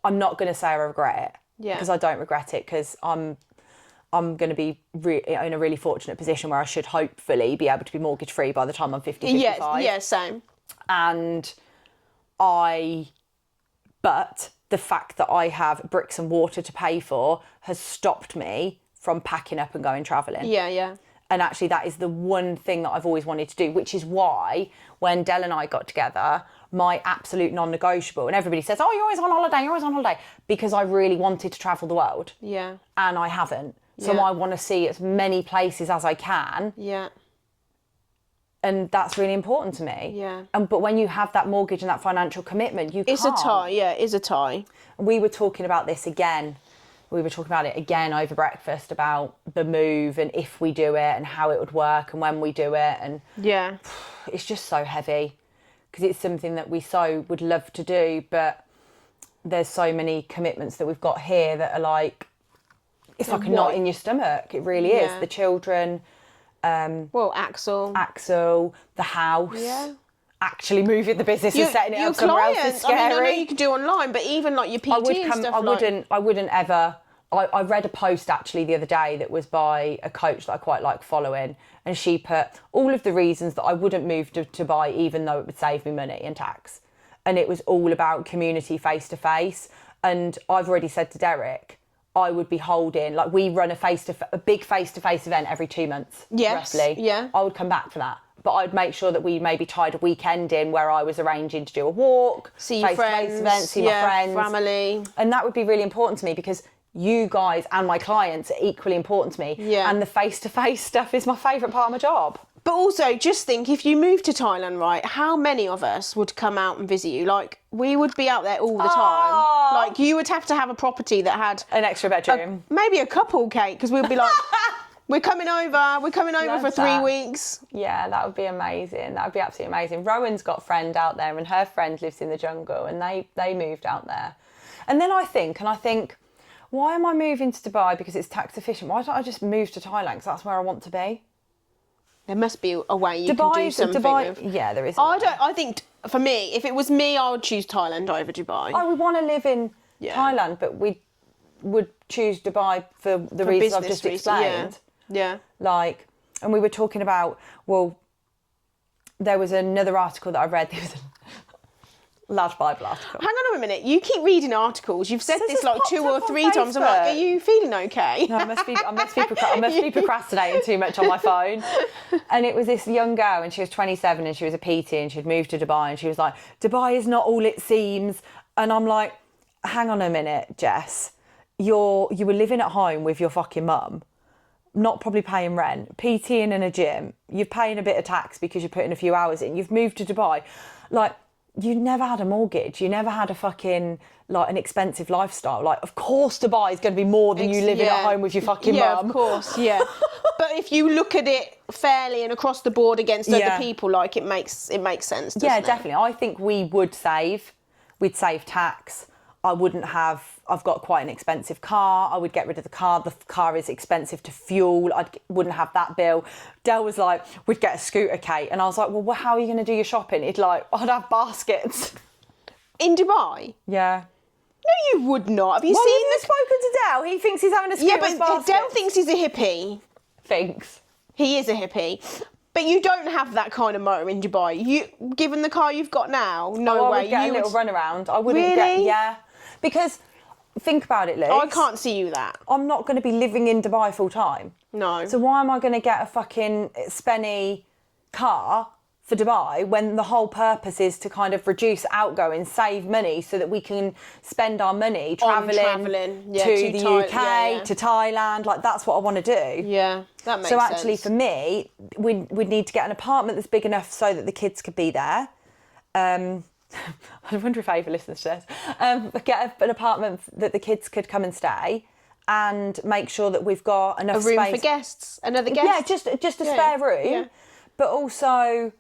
not going to say I regret it. Yeah. Because I don't regret it, because I'm going to be in a really fortunate position where I should hopefully be able to be mortgage free by the time I'm 50, 55. Yeah, same. And but the fact that I have bricks and mortar to pay for has stopped me from packing up and going travelling. Yeah. And actually that is the one thing that I've always wanted to do, which is why when Del and I got together, my absolute non-negotiable, and everybody says, oh, you're always on holiday, because I really wanted to travel the world. Yeah. And I haven't. So Yeah. I want to see as many places as I can. Yeah. And that's really important to me. Yeah. But when you have that mortgage and that financial commitment, you It's can't. a tie, yeah, it is a tie. We were talking about this again. We were talking about it again over breakfast, about the move and if we do it and how it would work and when we do it. And Yeah. it's just so heavy, because it's something that we so would love to do, but there's so many commitments that we've got here that are like, it's like a knot in your stomach. It really is. Yeah. The children, Well, Axel, the house. Yeah. Actually moving the business and setting it your up somewhere else is clients, scary. I know you can do online, but even like your PT and stuff. I wouldn't ever. I read a post actually the other day that was by a coach that I quite like following, and she put all of the reasons that I wouldn't move to Dubai even though it would save me money and tax, and it was all about community face to face. And I've already said to Derek, I would be holding, like, we run a big face to face event every 2 months. Yes, roughly. yeah. I would come back for that. But I'd make sure that we maybe tied a weekend in where I was arranging to do a walk, see your friends, event, see my friends, family. and that would be really important to me, because you guys and my clients are equally important to me. Yeah. And the face-to-face stuff is my favourite part of my job. But also, just think, if you moved to Thailand, right, how many of us would come out and visit you? Like, we would be out there all the time. Like, you would have to have a property that had an extra bedroom. Maybe a couple, Kate, because we'd be like, we're coming over Love for 3 that. weeks. Yeah, that would be amazing. That would be absolutely amazing. Rowan's got a friend out there, and her friend lives in the jungle, and they moved out there. And then I think why am I moving to Dubai because it's tax efficient? Why don't I just move to Thailand because that's where I want to be? There must be a way you can do something with. Yeah, there is. I think for me, if it was me, I would choose Thailand over Dubai. I would want to live in Thailand, but we would choose Dubai for the reasons I've just explained. Yeah. Like, and we were talking about, well, there was another article that I read. There was a large Bible article. Hang on a minute. You keep reading articles. You've said this like 2 or 3 times. I'm like, are you feeling okay? No, I must be procrastinating too much on my phone. And it was this young girl, and she was 27, and she was a PT, and she'd moved to Dubai, and she was like, Dubai is not all it seems. And I'm like, hang on a minute, Jess. You were living at home with your fucking mum, not probably paying rent, PTing in a gym. You're paying a bit of tax because you're putting a few hours in. You've moved to Dubai. Like, you never had a mortgage. You never had a fucking, like, an expensive lifestyle. Like, of course Dubai is going to be more than you living at home with your fucking mum. Yeah, of course, yeah. But if you look at it fairly and across the board against other people, like, it makes sense, doesn't it? Definitely. I think we would save. We'd save tax. I've got quite an expensive car. I would get rid of the car. The car is expensive to fuel. Wouldn't have that bill. Del was like, we'd get a scooter, Kate. And I was like, well, how are you going to do your shopping? I'd have baskets. In Dubai? Yeah. No, you would not. Have you Well, seen have you spoken to Del? He thinks he's having a scooter with baskets. Del thinks he's a hippie. Thinks. He is a hippie. But you don't have that kind of motor in Dubai. Given the car you've got now, no way. I would get a little run around. I wouldn't get, because think about it, Liz. I can't see you that. I'm not going to be living in Dubai full time. No. So why am I going to get a fucking spenny car for Dubai when the whole purpose is to kind of reduce outgoing, save money so that we can spend our money travelling to the UK, to Thailand. Like, that's what I want to do. Yeah, that makes sense. So actually for me, we'd need to get an apartment that's big enough so that the kids could be there. I wonder if Ava listens to this. Get an apartment that the kids could come and stay, and make sure that we've got enough room space for guests, another guest. Yeah, just a spare room. Yeah. But also,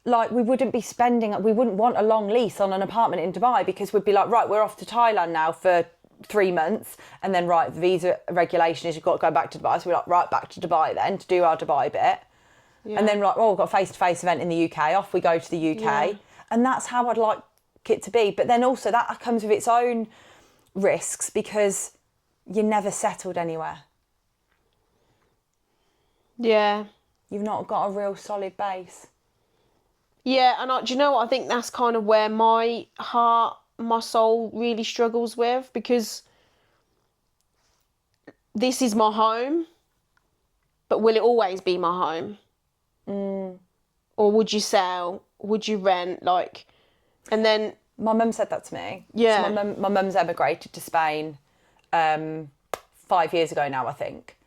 like, we wouldn't want a long lease on an apartment in Dubai, because we'd be like, right, we're off to Thailand now for 3 months, and then right, the visa regulation is you've got to go back to Dubai. So we're like, right, back to Dubai then to do our Dubai bit. Yeah. And then like, we've got a face-to-face event in the UK. Off we go to the UK. Yeah. And that's how I'd like it to be. But then also that comes with its own risks, because you're never settled anywhere. Yeah. You've not got a real solid base. Yeah, and do you know what? I think that's kind of where my heart, my soul really struggles with, because this is my home, but will it always be my home? Or would you sell? Would you rent? Like, and then my mum said that to me. Yeah. So my mum's emigrated to Spain 5 years ago now, I think.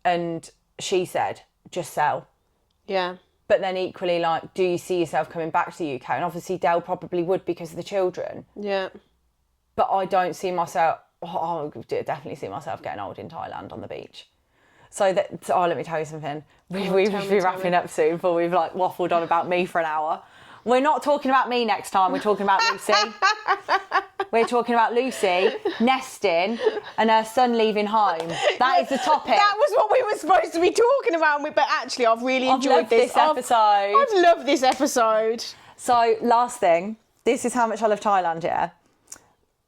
And she said, just sell. Yeah. But then equally, like, do you see yourself coming back to the UK? And obviously Del probably would, because of the children. Yeah. But I don't see myself, I definitely see myself getting old in Thailand on the beach. So let me tell you something. We should be wrapping up soon before we've like waffled on about me for an hour. We're not talking about me next time. We're talking about Lucy. We're talking about Lucy nesting and her son leaving home. That is the topic. That was what we were supposed to be talking about. But actually, I've really enjoyed this episode. I've loved this episode. So last thing, this is how much I love Thailand, yeah?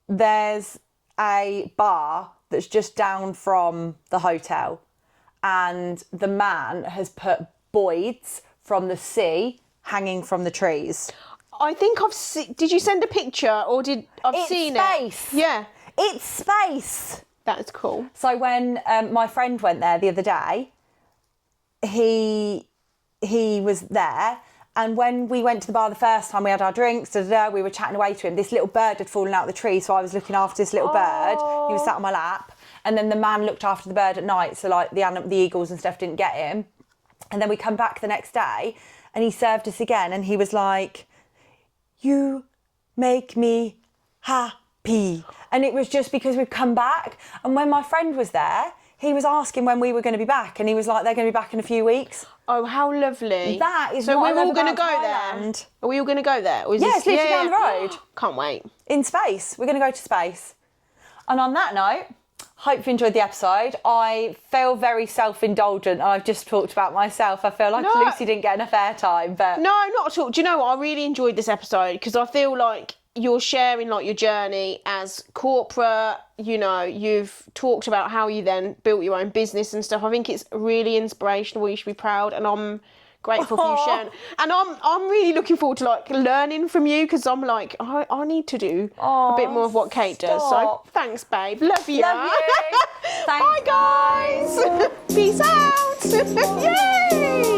There's a bar that's just down from the hotel, and the man has put buoys from the sea hanging from the trees. I think I've seen. Did you send a picture, or I've seen space. It? Yeah, it's space. That is cool. So when my friend went there the other day, he was there, and when we went to the bar the first time, we had our drinks. We were chatting away to him. This little bird had fallen out of the tree, so I was looking after this little bird. He was sat on my lap. And then the man looked after the bird at night, so like the eagles and stuff didn't get him. And then we come back the next day, and he served us again, and he was like, "You make me happy." And it was just because we'd come back. And when my friend was there, he was asking when we were going to be back, and he was like, "They're going to be back in a few weeks." Oh, how lovely! That is so what we're I all going to go Thailand. there. Are we all going to go there? Yeah, it's literally down the road. Can't wait. In space. We're going to go to space. And on that note, Hope you enjoyed the episode. I feel very self-indulgent and I've just talked about myself. I feel like Lucy didn't get enough airtime, but... No, not at all. Do you know what? I really enjoyed this episode because I feel like you're sharing like your journey as corporate, you know, you've talked about how you then built your own business and stuff. I think it's really inspirational. You should be proud, and I'm grateful for you sharing. And I'm really looking forward to like learning from you because I'm like, I need to do a bit more of what Kate does. So thanks, babe. Love you. Love you. Thanks, Bye, guys. Peace out. Yay.